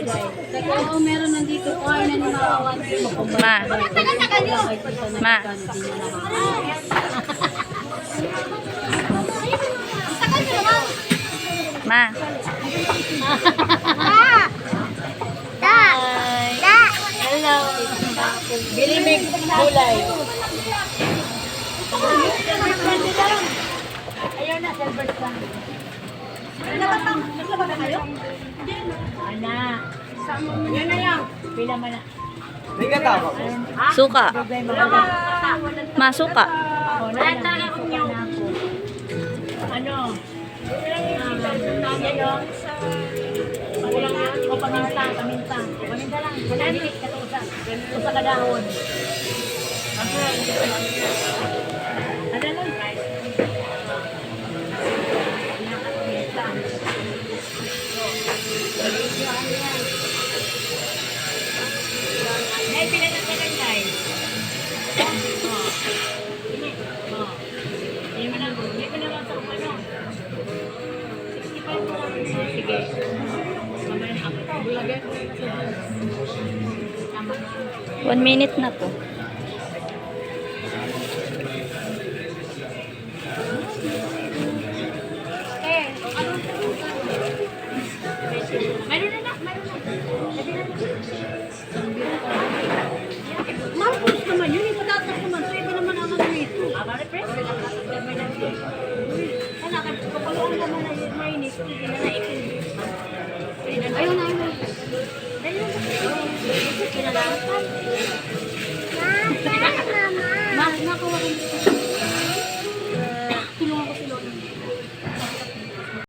Oo, meron nandito. Ay, naninawawan. Ma. Ma. Ma. Hello. Bilimig gulay. Ayaw na, Albert lang. Naglaba na kayo? Ana. Yan na lang. Pila man na. May katawag ko. Suka. Ma, suka. Wala talaga kong yung... Ano? Kulang yan. O paminta. Paminta lang. Mananigit ka ito sa. Ito sa kadahon. Ano lang? Ay, pinagkakalan guys. Hindi mo naman sa ano. 65 mo lang. Sige. Mamaya na ako. 1 minute na to.